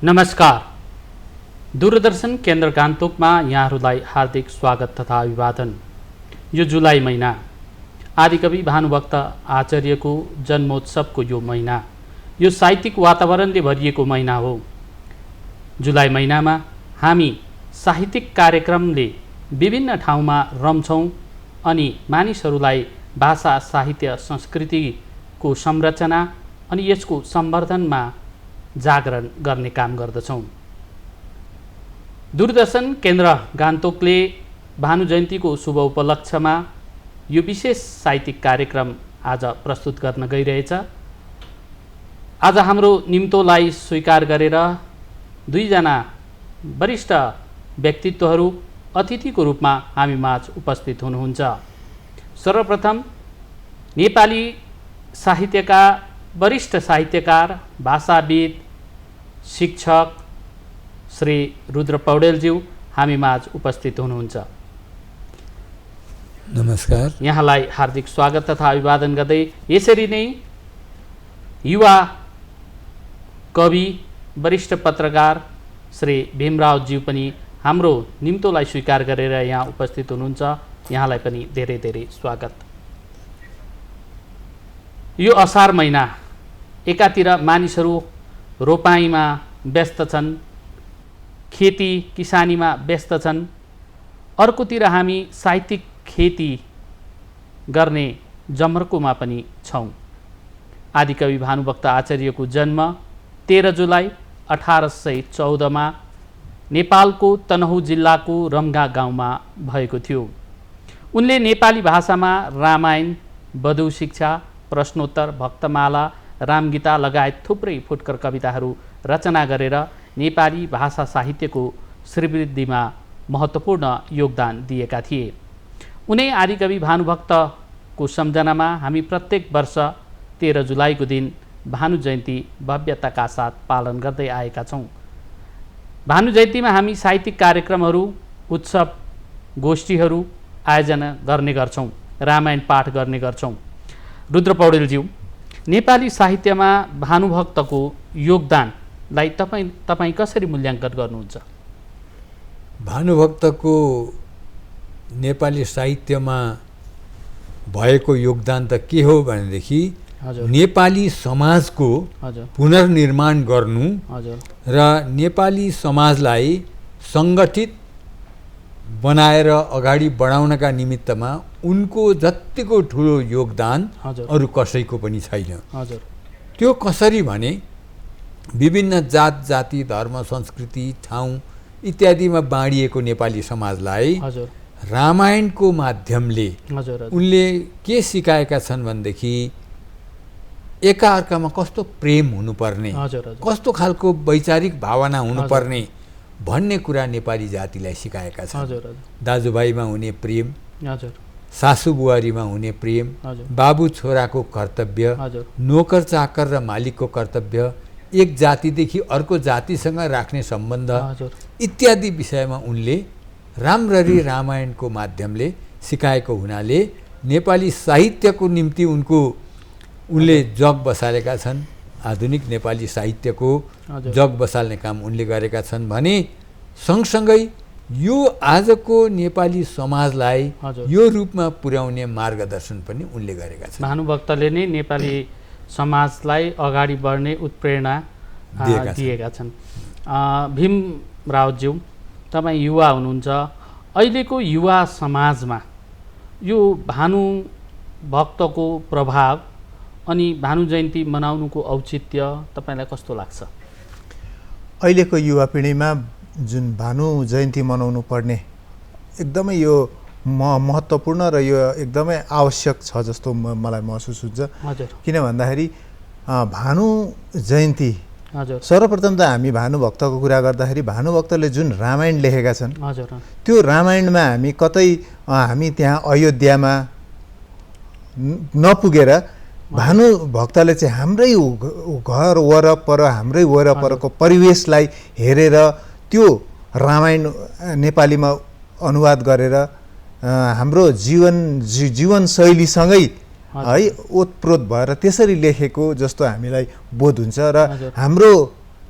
नमस्कार। दूरदर्शन केन्द्र गान्तोकमा यहाँहरूलाई हार्दिक स्वागत तथा अभिवादन। यो जुलाई महिना आदिकवि भानुभक्त आचार्यको जन्मोत्सवको यो महिना, यो साहित्यिक वातावरणले भरिएको महिना हो। जुलाई महिनामा हामी साहित्यिक कार्यक्रमले विभिन्न ठाउँमा रम्छौँ अनि मानिसहरूलाई भाषा, साहित्य, संस्कृतिको संरचना अनि यसको सम्वर्धनमा जागरण गर्ने काम गर्दछौँ। दूरदर्शन केन्द्र गान्तोकले भानु जयन्तीको शुभ उपलक्ष्यमा यो विशेष साहित्यिक कार्यक्रम आज प्रस्तुत गर्न गइरहेछ। आज हाम्रो निम्तोलाई स्वीकार गरेर दुईजना वरिष्ठ व्यक्तित्वहरू अतिथिको रूपमा हामी माझ उपस्थित हुनुहुन्छ। सर्वप्रथम नेपाली साहित्यका वरिष्ठ साहित्यकार, भाषाविद, शिक्षक श्री रुद्र पौडेलज्यू हामी माझ उपस्थित हुनुहुन्छ। नमस्कार। यहाँलाई हार्दिक स्वागत तथा अभिवादन गर्दै यसरी नै युवा कवि, वरिष्ठ पत्रकार श्री भीमरावज्यू पनि हाम्रो निम्तोलाई स्वीकार गरेर यहाँ उपस्थित हुनुहुन्छ। यहाँलाई पनि धेरै धेरै स्वागत। यो असार महिना एकातिर मानिसहरू रोपाइँमा व्यस्त छन्, खेती किसानीमा व्यस्त छन्, अर्कोतिर हामी साहित्यिक खेती गर्ने जमर्कोमा पनि छौँ। आदिकवि भानुभक्त आचार्यको जन्म 13 जुलाई 1814 नेपालको तनहुँ जिल्लाको रम्घा गाउँमा भएको थियो। उनले नेपाली भाषामा रामायण, बधु शिक्षा, प्रश्नोत्तर, भक्तमाला, रामगीता लगायत थुप्रै फुटकर कविताहरू रचना गरेर नेपाली भाषा साहित्यको श्रीवृद्धिमा महत्त्वपूर्ण योगदान दिएका थिए। उनै आदिकवि भानुभक्तको सम्झनामा हामी प्रत्येक वर्ष 13 जुलाईको दिन भानु जयन्ती भव्यताका साथ पालन गर्दै आएका छौँ। भानु जयन्तीमा हामी साहित्यिक कार्यक्रमहरू, उत्सव, गोष्ठीहरू आयोजना गर्ने गर्छौँ, रामायण पाठ गर्ने गर्छौँ। रुद्र पौडेलज्यू, नेपाली साहित्यमा भानुभक्तको योगदानलाई तपाईँ कसरी मूल्याङ्कन गर्नुहुन्छ? भानुभक्तको नेपाली साहित्यमा भएको योगदान त के हो भनेदेखि नेपाली समाजको पुनर्निर्माण गर्नु र नेपाली समाजलाई सङ्गठित बनाएर अगाडि बढाउनका निमित्तमा उनको जत्तिको ठुलो योगदान अरू कसैको पनि छैन। त्यो कसरी भने विभिन्न जात जाति, धर्म, संस्कृति, ठाउँ इत्यादिमा बाँडिएको नेपाली समाजलाई रामायणको माध्यमले उनले के सिकाएका छन् भनेदेखि एकाअर्कामा कस्तो प्रेम हुनुपर्ने, कस्तो खालको वैचारिक भावना हुनुपर्ने भन्ने कुरा नेपाली जातिलाई सिकाएका छन्। दाजुभाइमा हुने प्रेम, सासु बुहारीमा हुने प्रेम, बाबु छोराको कर्तव्य, नोकर चाकर र मालिकको कर्तव्य, एक जातिदेखि अर्को जातिसँग राख्ने सम्बन्ध इत्यादि विषयमा उनले राम्ररी रामायणको माध्यमले सिकाएको हुनाले नेपाली साहित्यको निम्ति उनले जग बसालेका छन्। आधुनिक नेपाली साहित्यको जग बसाल्ने काम उनले गरेका छन् भने सँगसँगै यो आजको नेपाली समाजलाई यो रूपमा पुर्याउने मार्गदर्शन पनि उनले गरेका छन्। भानुभक्तले नै नेपाली समाजलाई अगाडि बढ्ने उत्प्रेरणा दिएका छन्। भीमरावज्यू, तपाईँ युवा हुनुहुन्छ। अहिलेको युवा समाजमा यो भानुभक्तको प्रभाव अनि भानु जयन्ती मनाउनुको औचित्य तपाईँलाई कस्तो लाग्छ? अहिलेको युवा पिँढीमा जुन भानु जयन्ती मनाउनु पर्ने एकदमै यो महत्त्वपूर्ण र यो एकदमै आवश्यक छ जस्तो मलाई महसुस हुन्छ। किन भन्दाखेरि भानु जयन्ती सर्वप्रथम त हामी भानुभक्तको कुरा गर्दाखेरि भानुभक्तले जुन रामायण लेखेका छन् त्यो रामायणमा हामी त्यहाँ अयोध्यामा नपुगेर भानुभक्तले चाहिँ हाम्रै घर वरपर, हाम्रै वरपरको परिवेशलाई हेरेर त्यो रामायण नेपालीमा अनुवाद गरेर हाम्रो जीवनशैलीसँगै है ओतप्रोत भएर त्यसरी लेखेको जस्तो हामीलाई बोध हुन्छ र हाम्रो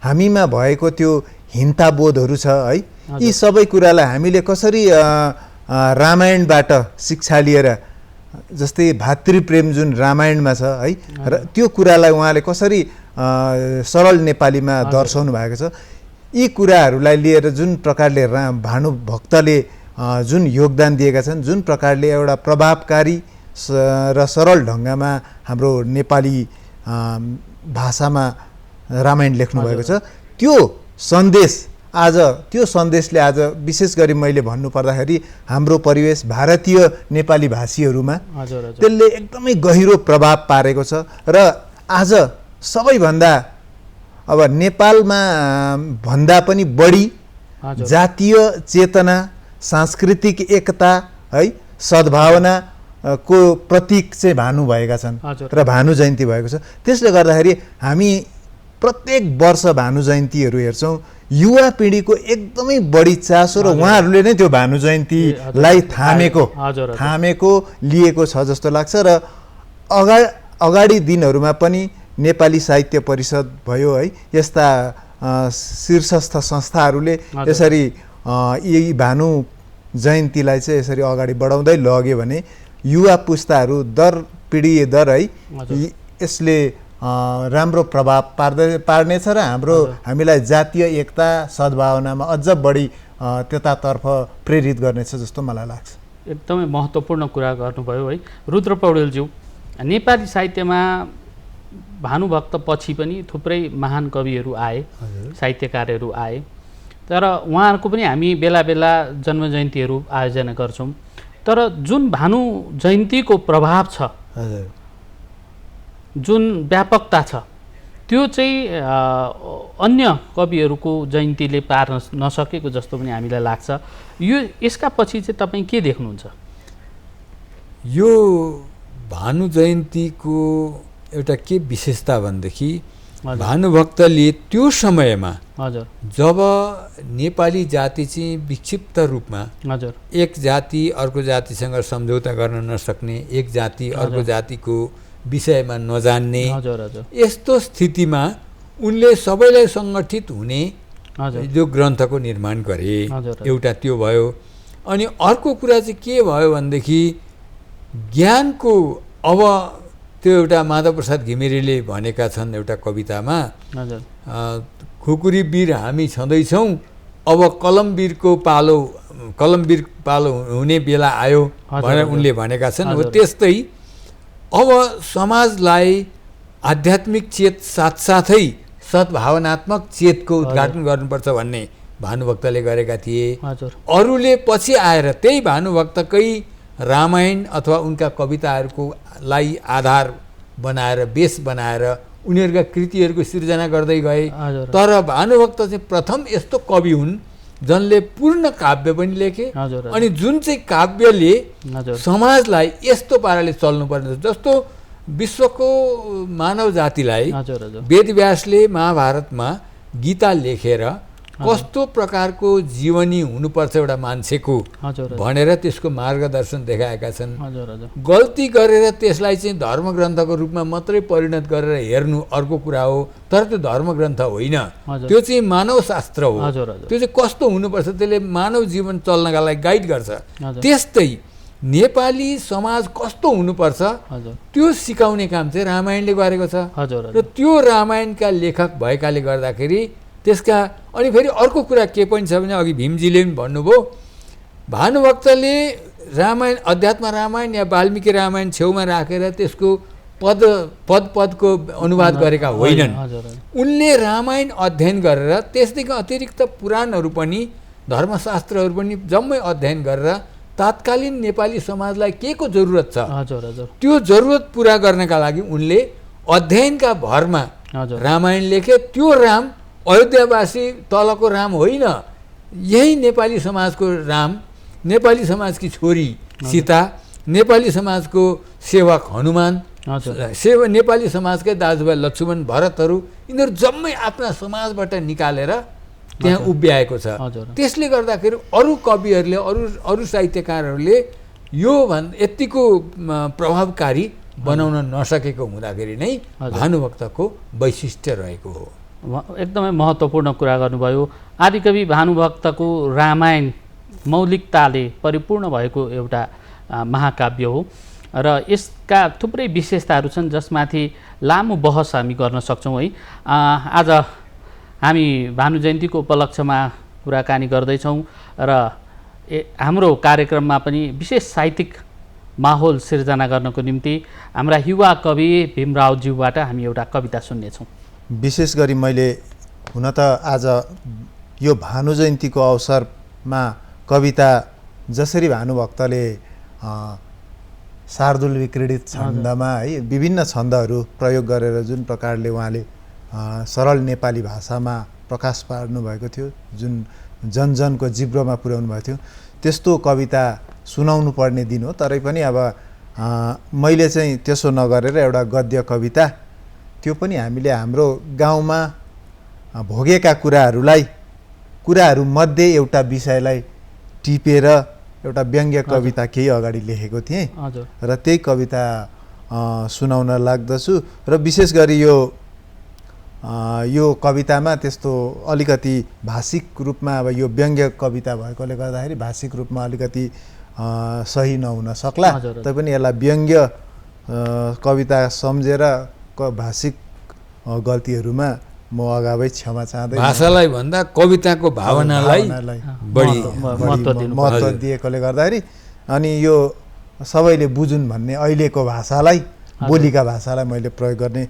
हामीमा भएको त्यो हिंताबोधहरू छ है, यी सबै कुरालाई हामीले कसरी रामायणबाट शिक्षा लिएर, जस्तै भातृप्रेम जुन रामायणमा छ है, र त्यो कुरालाई उहाँले कसरी सरल नेपालीमा दर्शाउनु भएको छ, यी कुराहरूलाई लिएर जुन प्रकारले भानुभक्तले जुन योगदान दिएका छन्, जुन प्रकारले एउटा प्रभावकारी र सरल ढङ्गमा हाम्रो नेपाली भाषामा रामायण लेख्नुभएको छ, त्यो सन्देशले आज विशेष गरी मैले भन्नुपर्दाखेरि हाम्रो परिवेश भारतीय नेपाली भाषीहरूमा त्यसले एकदमै गहिरो प्रभाव पारेको छ। र आज सबैभन्दा अब नेपालमा भन्दा पनि बढी जातीय चेतना, सांस्कृतिक एकता है, सद्भावना को प्रतीक चाहिँ भानु भएका छन् र भानु जयन्ती भएको छ। त्यसले गर्दाखेरि हामी प्रत्येक वर्ष भानु जयन्तीहरू हेर्छौँ, युवा पिँढीको एकदमै बढी चासो र उहाँहरूले नै त्यो भानु जयन्तीलाई थामेको लिएको छ जस्तो लाग्छ। र अगाडि दिनहरूमा पनि नेपाली साहित्य परिषद भयो है, यस्ता शीर्षस्थ संस्थाहरूले यसरी यी भानु जयन्तीलाई चाहिँ यसरी अगाडि बढाउँदै लग्यो भने युवा पुस्ताहरू पिँढी दर है, यसले राम्रो प्रभाव पार्नेछ र हामीलाई जातीय एकता सद्भावनामा अझ बढी त्यतातर्फ प्रेरित गर्नेछ जस्तो मलाई लाग्छ। एकदमै महत्त्वपूर्ण कुरा गर्नुभयो है रुद्र पौडेलज्यू। नेपाली साहित्यमा भानुभक्त पछि पनि थुप्रै महान कविहरू आए, साहित्यकारहरू आए, तर उहाँहरूको पनि हामी बेला बेला जन्म जयन्तीहरू आयोजना गर्छौँ। तर जुन भानु जयन्तीको प्रभाव छ, जुन व्यापकता छ, त्यो चाहिँ अन्य कविहरूको जयन्तीले पार्न नसकेको जस्तो पनि हामीलाई लाग्छ। यसका पछि चाहिँ तपाईँ के देख्नुहुन्छ? यो भानु जयन्तीको एउटा के विशेषता भनेदेखि भानुभक्तले त्यो समयमा जब नेपाली जाति चाहिँ विक्षिप्त रूपमा एक जाति अर्को जातिसँग सम्झौता गर्न नसक्ने, एक जाति अर्को जातिको विषयमा नजान्ने, यस्तो स्थितिमा उनले सबैलाई सङ्गठित हुने जो ग्रन्थको निर्माण गरे, एउटा त्यो भयो। अनि अर्को कुरा चाहिँ के भयो भनेदेखि ज्ञानको, अब त्यो एउटा माधव प्रसाद घिमिरेले भनेका छन् एउटा कवितामा, खुकुरी वीर हामी छँदैछौँ, अब कलमवीर पालो हुने बेला आयो भनेर उनले भनेका छन्। हो त्यस्तै अब समाजलाई आध्यात्मिक चेत साथसाथै सद्भावनात्मक चेतको उद्घाटन गर्नुपर्छ भन्ने भानुभक्तले गरेका थिए। अरूले पछि आएर त्यही भानुभक्तकै रामायण अथवा उनका कविताहरूको लाई आधार बनाएर, बेस बनाएर उनीहरूका कृतिहरूको सिर्जना गर्दै गए। तर भानुभक्त चाहिँ प्रथम यस्तो कवि हुन् जसले पूर्ण काव्य पनि लेखे, अनि जुन चाहिँ काव्यले समाजलाई यस्तो पाराले चल्नुपर्ने, जस्तो विश्वको मानव जातिलाई वेदव्यासले महाभारतमा गीता लेखेर कस्तो प्रकारको जीवनी हुनुपर्छ एउटा मान्छेको भनेर त्यसको मार्गदर्शन देखाएका छन्। गल्ती गरेर त्यसलाई चाहिँ धर्मग्रन्थको रूपमा मात्रै परिणत गरेर हेर्नु अर्को कुरा हो, तर त्यो धर्मग्रन्थ होइन, त्यो चाहिँ मानव शास्त्र हो। त्यो चाहिँ कस्तो हुनुपर्छ, त्यसले मानव जीवन चल्नका लागि गाइड गर्छ। त्यस्तै नेपाली समाज कस्तो हुनुपर्छ त्यो सिकाउने काम चाहिँ रामायणले गरेको छ। र त्यो रामायणका लेखक भएकाले गर्दाखेरि त्यसका, अनि फेरि अर्को कुरा के पनि छ भने अघि भीमजीले पनि भन्नुभयो, भानुभक्तले रामायण, अध्यात्म रामायण या वाल्मीकि रामायण छेउमा राखेर त्यसको पदको अनुवाद गरेका होइनन्। उनले रामायण अध्ययन गरेर त्यसदेखि अतिरिक्त पुराणहरू पनि, धर्मशास्त्रहरू पनि जम्मै अध्ययन गरेर तात्कालीन नेपाली समाजलाई के को जरुरत छ त्यो जरुरत पुरा गर्नका लागि उनले अध्ययनका भरमा रामायण लेखे। त्यो राम अयोध्यावासी तलको राम होइन, यही नेपाली समाजको राम, नेपाली समाजकी छोरी सीता, नेपाली समाजको सेवक हनुमान, नेपाली समाजकै दाजुभाइ लक्ष्मण, भरतहरू, यिनीहरू जम्मै आफ्ना समाजबाट निकालेर त्यहाँ उभ्याएको छ। त्यसले गर्दाखेरि अरू कविहरूले, अरू साहित्यकारहरूले यो यतिको प्रभावकारी बनाउन नसकेको हुँदाखेरि नै भानुभक्तको वैशिष्ट्य रहेको हो। एकदमै महत्त्वपूर्ण कुरा गर्नुभयो। आदिकवि भानुभक्तको रामायण मौलिकताले परिपूर्ण भएको एउटा महाकाव्य हो र यसका थुप्रै विशेषताहरू छन् जसमाथि लामो बहस हामी गर्न सक्छौँ है। आज हामी भानु जयन्तीको उपलक्ष्यमा कुराकानी गर्दैछौँ र हाम्रो कार्यक्रममा पनि विशेष साहित्यिक माहौल सिर्जना गर्नको निम्ति हाम्रा युवा कवि भीमरावज्यूबाट हामी एउटा कविता सुन्नेछौँ। विशेष गरी मैले हुन त आज यो भानु जयन्तीको अवसरमा कविता जसरी भानुभक्तले शार्दूल विक्रीडित छन्दमा है विभिन्न छन्दहरू प्रयोग गरेर जुन प्रकारले उहाँले सरल नेपाली भाषामा प्रकाश पार्नुभएको थियो, जुन जनजनको जिब्रोमा पुर्याउनु भएको थियो, त्यस्तो कविता सुनाउनु पर्ने दिन हो। तरै पनि अब मैले चाहिँ त्यसो नगरेर एउटा गद्य कविता, त्यो पनि हामीले हाम्रो गाउँमा भोगेका कुराहरूमध्ये एउटा विषयलाई टिपेर एउटा व्यङ्ग्य कविता केही अगाडि लेखेको थिएँ र त्यही कविता सुनाउन लाग्दछु। र विशेष गरी यो कवितामा त्यस्तो अलिकति भाषिक रूपमा अब यो व्यङ्ग्य कविता भएकोले गर्दाखेरि भाषिक रूपमा अलिकति सही नहुन सक्ला, तैपनि यसलाई व्यङ्ग्य कविता सम्झेर भाषिक गल्तीहरूमा म अगावै क्षमा चाहँदै। भाषालाई भन्दा कविताको भावनालाई बढी महत्त्व दिएकोले गर्दाखेरि अनि यो सबैले बुझुन् भन्ने अहिलेको भाषालाई, बोलीका भाषालाई मैले प्रयोग गर्ने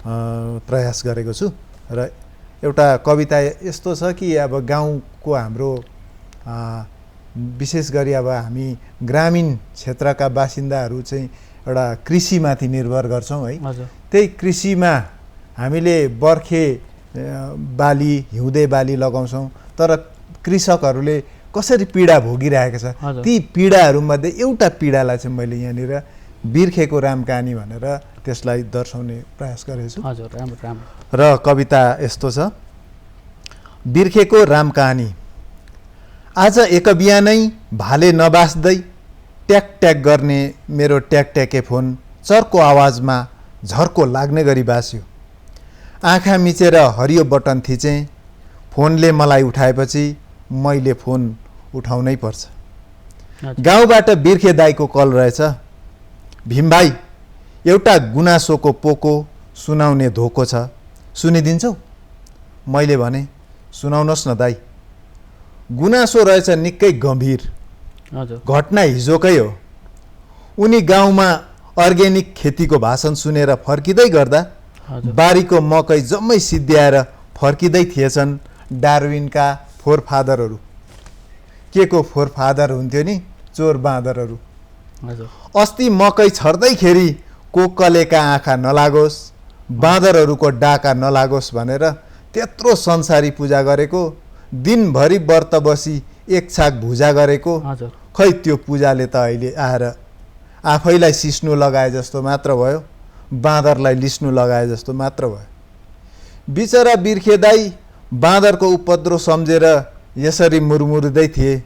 प्रयास गरेको छु। र एउटा कविता यस्तो छ कि अब गाउँको हाम्रो विशेष गरी अब हामी ग्रामीण क्षेत्रका बासिन्दाहरू चाहिँ एउटा कृषिमाथि निर्भर गर्छौँ है। त्यही कृषिमा हामीले बर्खे बाली हिउँदे बाली लगाउँछौँ, तर कृषकहरूले कसरी पीडा भोगिरहेको छ, ती पीडाहरूमध्ये एउटा पीडालाई चाहिँ मैले यहाँनिर बिर्खेको राम कहानी भनेर त्यसलाई दर्शाउने प्रयास गरेको छु। र कविता यस्तो छ। बिर्खेको राम कहानी। आज एक बिहानै भाले नबास्दै ट्याक ट्याक गर्ने मेरो ट्याक ट्याके फोन चर्को आवाजमा झर्को लाग्ने गरी बास्यो। आँखा मिचेर हरियो बटन थिचेँ। फोनले मलाई उठाएपछि मैले फोन उठाउनै पर्छ। गाउँबाट बिर्खे दाईको कल रहेछ। भीम भाइ, एउटा गुनासोको पोको सुनाउने धोको छ, सुनिदिन्छौ? मैले भने सुनाउनुहोस् न दाई। गुनासो रहेछ निकै गम्भीर, घटना हिजोकै हो। उनी गाउँमा अर्ग्यानिक खेतीको भाषण सुनेर फर्किँदै गर्दा बारीको मकै जम्मै सिद्ध्याएर फर्किँदै थिएछन् डार्विनका फोरफादरहरू। के को फोरफादर हुन्थ्यो नि? चोर बाँदरहरू। अस्ति मकै छर्दैखेरि कोकलेका आँखा नलागोस्, बाँदरहरूको डाका नलागोस् भनेर त्यत्रो संसारी पूजा गरेको, दिनभरि व्रत बसी एक छाक भुजा गरेको। खै त्यो पूजाले त अहिले आएर आफैलाई सिस्नु लगाए जस्तो मात्र भयो, बाँदरलाई लिस्नु लगाए जस्तो मात्र भयो। बिचरा बिर्खे दाई बाँदरको उपद्रो सम्झेर यसरी मुरमुर्दै थिए।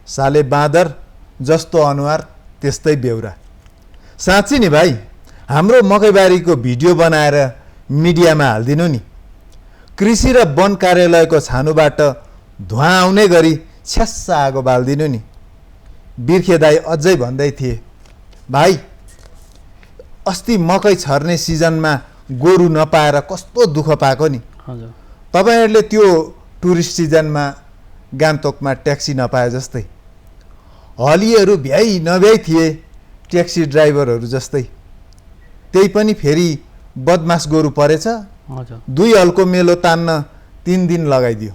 साले बाँदर जस्तो अनुहार त्यस्तै बेउरा। साँच्ची नि भाइ, हाम्रो मकैबारीको भिडियो बनाएर मिडियामा हालिदिनु नि। कृषि र वन कार्यालयको छानुबाट धुवा आउने गरी छ्यास्सा आगो बालिदिनु नि। बिर्खे दाई अझै भन्दै थिए, भाइ अस्ति मकै छर्ने सिजनमा गोरु नपाएर कस्तो दुःख पाएको नि। तपाईँहरूले त्यो टुरिस्ट सिजनमा गान्तोकमा ट्याक्सी नपाए जस्तै। हलीहरू भ्याइ नभ्याइ थिए, ट्याक्सी ड्राइभरहरू जस्तै। त्यही पनि फेरि बदमास गोरु परेछ, 2 हलको मेलो तान्न 3 दिन लगाइदियो।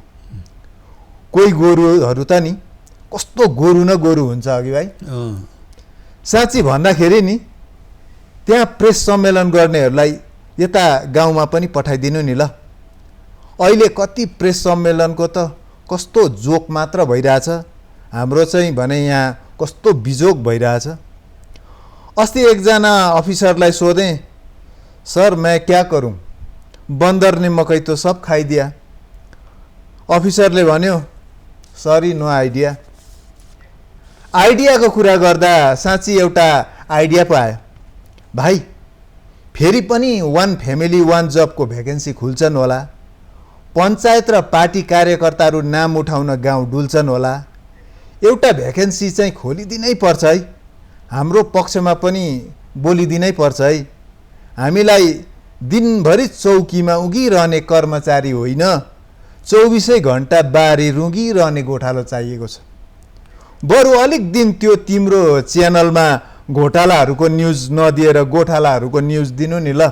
कोही गोरुहरू त नि कस्तो गोरु न गोरु हुन्छ अघि भाइ। साँच्ची भन्दाखेरि नि त्यहाँ प्रेस सम्मेलन गर्नेहरूलाई यता गाउँमा पनि पठाइदिनु नि ल। अहिले कति प्रेस सम्मेलनको त कस्तो जोक मात्र भइरहेछ, हाम्रो चाहिँ भने यहाँ कस्तो बिजोक भइरहेछ। अस्ति एकजना अफिसरलाई सोधेँ, सर मैं क्या करूं, बंदर ने मकै तो सब खाई दिया। अफिसरले भन्यो, सरी नो आइडिया। आइडियाको कुरा गर्दा साँच्ची एउटा आइडिया पो आयो। भाइ फेरि पनि 1 फ्यामिली 1 जबको भ्याकेन्सी खुल्छन् होला। पञ्चायत र पार्टी कार्यकर्ताहरू नाम उठाउन गाउँ डुल्छन् होला। एउटा भ्याकेन्सी चाहिँ खोलिदिनै पर्छ है, हाम्रो पक्षमा पनि बोलिदिनै पर्छ है। हामीलाई दिनभरि चौकीमा उभिरहने कर्मचारी होइन, 24 घण्टा बारी रुँगिरहने गोठालो चाहिएको छ। बरु अलिक दिन त्यो तिम्रो च्यानलमा घोटालाहरूको न्युज नदिएर गोठालाहरूको न्युज दिनु नि ल,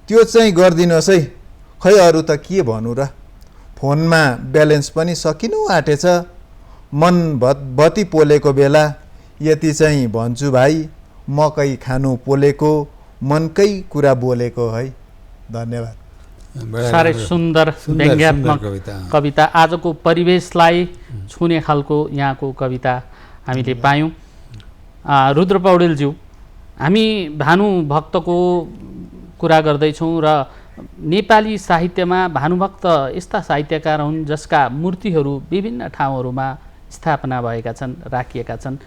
त्यो चाहिँ गरिदिनुहोस् है। खै अरू त के भन्नु र, फोनमा ब्यालेन्स पनि सकिनु आँटेछ। मन बत्ती पोलेको बेला यति चाहिँ भन्छु भाइ, मकै खानु पोलेको मनकै कुरा बोलेको है। धन्यवाद। साह्रै सुन्दर व्यङ्ग्यात्मक कविता, आजको परिवेशलाई छुने खालको यहाँको कविता हामीले पायौँ। रुद्र पौडेलज्यू, हामी भानुभक्तको कुरा गर्दैछौँ र नेपाली साहित्यमा भानुभक्त यस्ता साहित्यकार हुन् जसका मूर्तिहरू विभिन्न ठाउँहरूमा स्थापना भएका छन्, राखिएका छन्।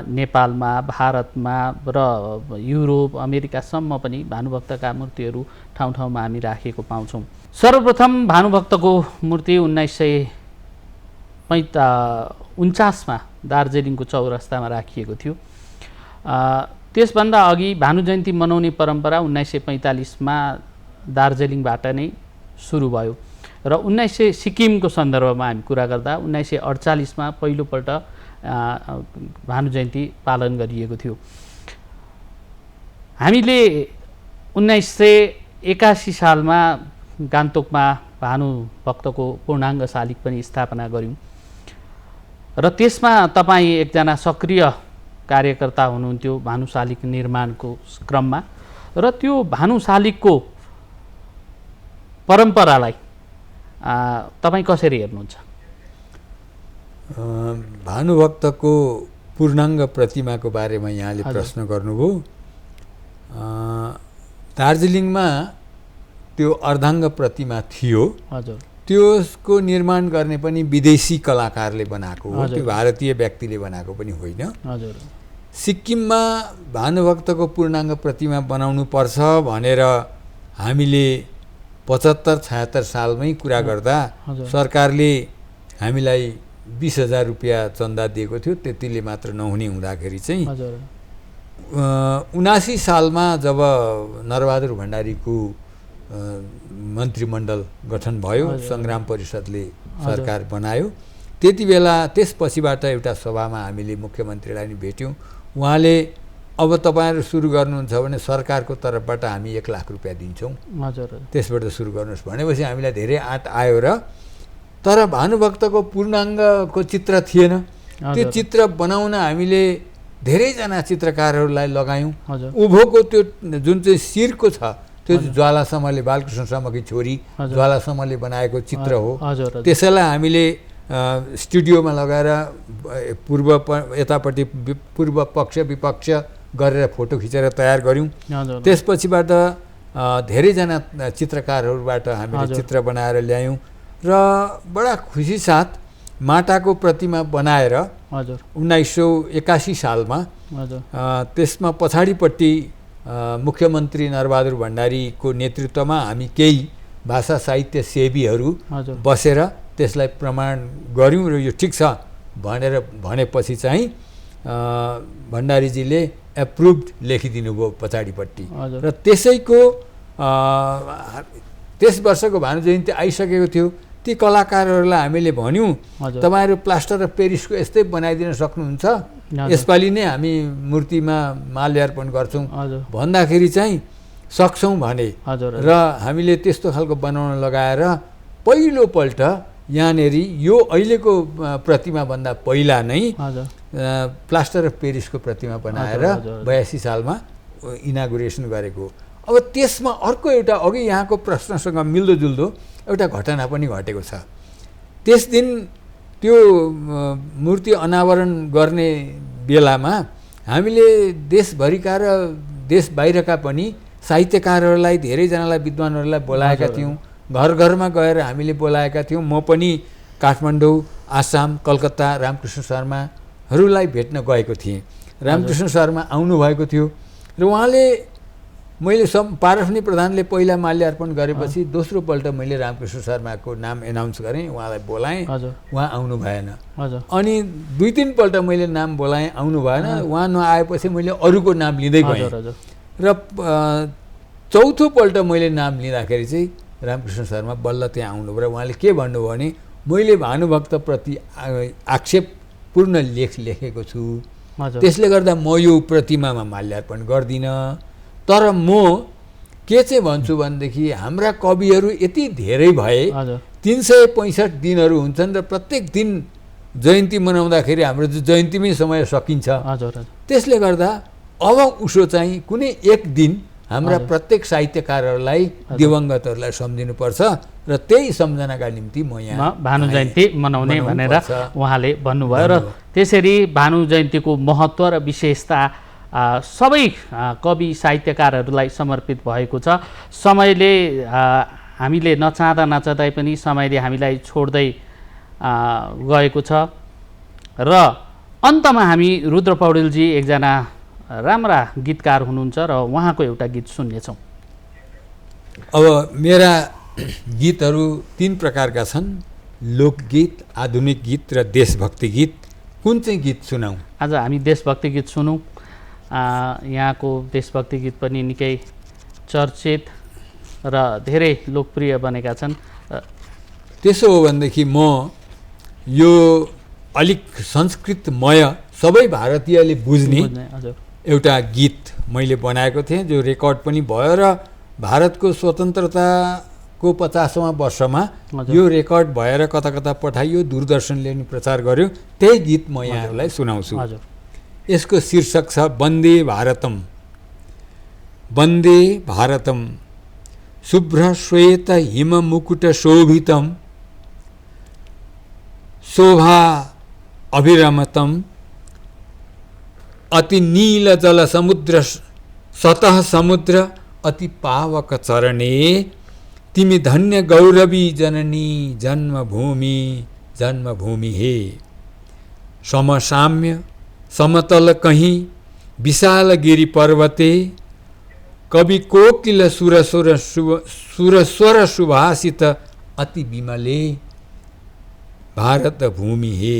नेपालमा, भारतमा र युरोप, अमेरिकासम्म पनि भानुभक्तका मूर्तिहरू ठाउँ ठाउँमा हामी राखेको पाउँछौँ। सर्वप्रथम भानुभक्तको मूर्ति 1949मा दार्जिलिङको चौरस्तामा राखिएको थियो। त्यसभन्दा अघि भानु जयन्ती मनाउने परम्परा 1945मा दार्जिलिङबाट नै सुरु भयो र 1900 सिक्किमको सन्दर्भमा हामी कुरा गर्दा 1948मा पहिलोपल्ट भानु जयन्ती पालन गरिएको थियो। हामीले 1981 सालमा गान्तोकमा भानुभक्तको पूर्णाङ्ग शालिग पनि स्थापना गऱ्यौँ र त्यसमा तपाईँ एकजना सक्रिय कार्यकर्ता हुनुहुन्थ्यो भानु शालिग निर्माणको क्रममा, र त्यो भानु शालिगको परम्परालाई तपाईँ कसरी हेर्नुहुन्छ? भानुभक्तको पूर्णाङ्ग प्रतिमाको बारेमा यहाँले प्रश्न गर्नुभयो। दार्जिलिङमा त्यो अर्धाङ्ग प्रतिमा थियो। हजुर। त्यसको निर्माण गर्ने पनि विदेशी कलाकारले बनाएको हो, त्यो भारतीय व्यक्तिले बनाएको पनि होइन। हजुर। सिक्किममा भानुभक्तको पूर्णाङ्ग प्रतिमा बनाउनु पर्छ भनेर हामीले 75-76 सालमै कुरा गर्दा सरकारले हामीलाई 20,000 रुपियाँ चन्दा दिएको थियो। त्यतिले मात्र नहुने हुँदाखेरि चाहिँ 79 सालमा जब नरबहादुर भण्डारीको मन्त्रीमण्डल गठन भयो, सङ्ग्राम परिषदले सरकार बनायो, त्यति बेला त्यसपछिबाट एउटा सभामा हामीले मुख्यमन्त्रीलाई नि भेट्यौँ। उहाँले अब तपाईँहरू सुरु गर्नुहुन्छ भने सरकारको तर्फबाट हामी 1 लाख रुपियाँ दिन्छौँ, त्यसबाट सुरु गर्नुहोस् भनेपछि हामीलाई धेरै आँट आयो र तर भानुभक्तको पूर्णाङ्गको चित्र थिएन। त्यो चित्र बनाउन हामीले धेरैजना चित्रकारहरूलाई लगायौँ। उभोको त्यो जुन चाहिँ शिरको छ त्यो ज्वाला समले, बालकृष्ण समकी छोरी ज्वाला समले बनाएको चित्र हो। त्यसैलाई हामीले स्टुडियोमा लगाएर यतापट्टि पूर्व पक्ष विपक्ष गरेर फोटो खिचेर तयार गऱ्यौँ। त्यसपछिबाट धेरैजना चित्रकारहरूबाट हामीले चित्र बनाएर ल्यायौँ र बडा खुसी साथ माटाको प्रतिमा बनाएर 1981 सालमा त्यसमा पछाडिपट्टि मुख्यमन्त्री नरबहादुर भण्डारीको नेतृत्वमा हामी केही भाषा साहित्य सेवीहरू बसेर त्यसलाई प्रमाण गऱ्यौँ र यो ठिक छ भनेपछि चाहिँ भण्डारीजीले एप्रुभड लेखिदिनु भयो पछाडिपट्टि र त्यसैको त्यस वर्षको भानु जयन्ती आइसकेको थियो। ती कलाकारहरूलाई हामीले भन्यौँ तपाईँहरू प्लास्टर अफ पेरिसको यस्तै बनाइदिन सक्नुहुन्छ, यसपालि नै हामी मूर्तिमा माल्यार्पण गर्छौँ भन्दाखेरि चाहिँ सक्छौँ भने र हामीले त्यस्तो खालको बनाउन लगाएर पहिलोपल्ट यहाँनेरि यो अहिलेको प्रतिमाभन्दा पहिला नै प्लास्टर अफ पेरिसको प्रतिमा बनाएर 82 सालमा इनागुरेसन गरेको। अब त्यसमा अर्को एउटा अघि यहाँको प्रश्नसँग मिल्दोजुल्दो एउटा घटना पनि घटेको छ। त्यस दिन त्यो मूर्ति अनावरण गर्ने बेलामा हामीले देशभरिका र देश बाहिरका पनि साहित्यकारहरूलाई धेरैजनालाई विद्वानहरूलाई बोलाएका थियौँ। घर घरमा गएर हामीले बोलाएका थियौँ। म पनि काठमाडौँ, आसाम, कलकत्ता रामकृष्ण शर्माहरूलाई भेट्न गएको थिएँ। रामकृष्ण शर्मा आउनुभएको थियो र उहाँले मैले पारसमणि प्रधानले पहिला माल्यार्पण गरेपछि दोस्रोपल्ट मैले रामकृष्ण शर्माको नाम एनाउन्स गरेँ, उहाँलाई बोलाएँ, उहाँ आउनु भएन। अनि 2-3 पल्ट मैले नाम बोलाएँ, आउनु भएन। उहाँ नआएपछि मैले अरूको नाम लिँदै गएँ र चौथो पल्ट मैले नाम लिँदाखेरि चाहिँ रामकृष्ण शर्मा बल्ल त्यहाँ आउनुभयो र उहाँले के भन्नुभयो भने मैले भानुभक्तप्रति आक्षेपपूर्ण लेख लेखेको छु, त्यसले गर्दा म यो प्रतिमामा माल्यार्पण गर्दिनँ। तर म के चाहिँ भन्छु भनेदेखि हाम्रा कविहरू यति धेरै भए, 365 दिनहरू हुन्छन् र प्रत्येक दिन जयन्ती मनाउँदाखेरि हाम्रो जयन्तीमै समय सकिन्छ। त्यसले गर्दा अब उसो चाहिँ कुनै एक दिन हाम्रा प्रत्येक साहित्यकारहरूलाई दिवंगतहरूलाई सम्झिनुपर्छ र त्यही सम्झनाका निम्ति म यहाँ भानु जयन्ती मनाउने भनेर उहाँले भन्नुभयो। र त्यसरी भानु जयन्तीको महत्त्व र विशेषता सबै कवि साहित्यकारहरूलाई समर्पित भएको छ। समयले हामीले नचाहँदै पनि समयले हामीलाई छोड्दै गएको छ र अन्तमा हामी रुद्र पौडेलजी एकजना राम्रा गीतकार हुनुहुन्छ र उहाँको एउटा गीत सुन्नेछौँ। अब मेरा गीतहरू 3 प्रकारका छन्, लोकगीत, आधुनिक गीत र देशभक्ति गीत। कुन चाहिँ गीत सुनाऊँ? आज हामी देशभक्ति गीत सुनौँ। यहाँको देशभक्ति गीत पनि निकै चर्चित र धेरै लोकप्रिय बनेका छन्। त्यसो हो भनेदेखि म यो अलिक संस्कृतमय सबै भारतीयले बुझ्ने एउटा गीत मैले बनाएको थिएँ, जो रेकर्ड पनि भयो र भारतको स्वतन्त्रताको 50वाँ वर्षमा यो रेकर्ड भएर कता कता पठाइयो, दूरदर्शनले पनि प्रचार गर्यो। त्यही गीत म यहाँहरूलाई सुनाउँछु। यसको शीर्षक छ वन्दे भारतम। वन्दे भारतम शुभ्र श्वेत हिम मुकुट शोभितम शोभा अभिरमतम अति नील जल समुद्र सतह समुद्र अति पावक चरणे तिमी धन्य गौरवी जननी जन्मभूमि हे। समसाम्य समतल कहीं विशाल गिरि पर्वते कवि कोकिल सुरस्वर सुभाषित अति विमले भारत भूमि हे।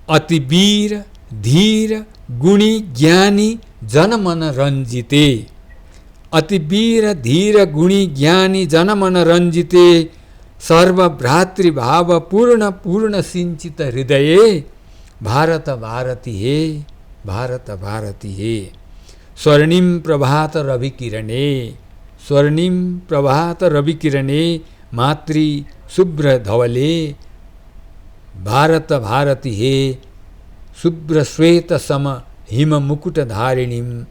अति वीर धीर गुणी ज्ञानी जनमन रंजिते अति वीर धीर गुणी ज्ञानी जनमन रंजिते सर्वभ्रातृभाव पूर्ण सिंचित हृदये भारत भारती हे भारत भारती हे। स्वर्णिम प्रभात रविकिरणे मातृ शुभ्र धवले भारत भारती हे शुभ्र श्वेत सम हिम मुकुट धारिणीम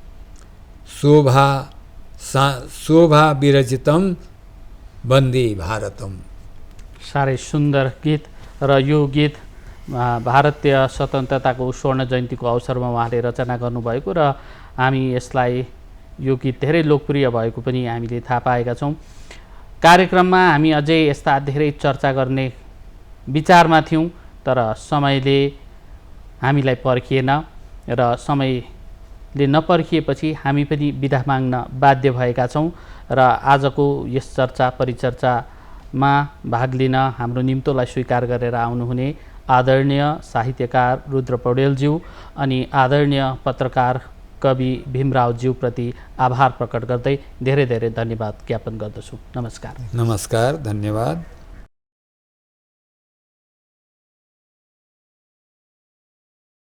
शोभा विरजितम वन्दे भारतम। साह्रै सुन्दर गीत र यो गीत भारतीय स्वतन्त्रताको स्वर्ण जयन्तीको अवसरमा उहाँले रचना गर्नुभएको र हामी यसलाई यो गीत धेरै लोकप्रिय भएको पनि हामीले थाहा पाएका छौँ। कार्यक्रममा हामी अझै यस्ता धेरै चर्चा गर्ने विचारमा थियौँ, तर समयले हामीलाई पर्खिएन र समयले नपर्खिएपछि हामी पनि बिदा माग्न बाध्य भएका छौँ र आजको यस चर्चा परिचर्चामा भाग लिन हाम्रो निम्तोलाई स्वीकार गरेर आउनुहुने आदरणीय साहित्यकार रुद्र पौडेलज्यू अनि आदरणीय पत्रकार कवि भीमरावज्यूप्रति आभार प्रकट गर्दै धेरै धेरै धन्यवाद ज्ञापन गर्दछु। नमस्कार। नमस्कार, धन्यवाद।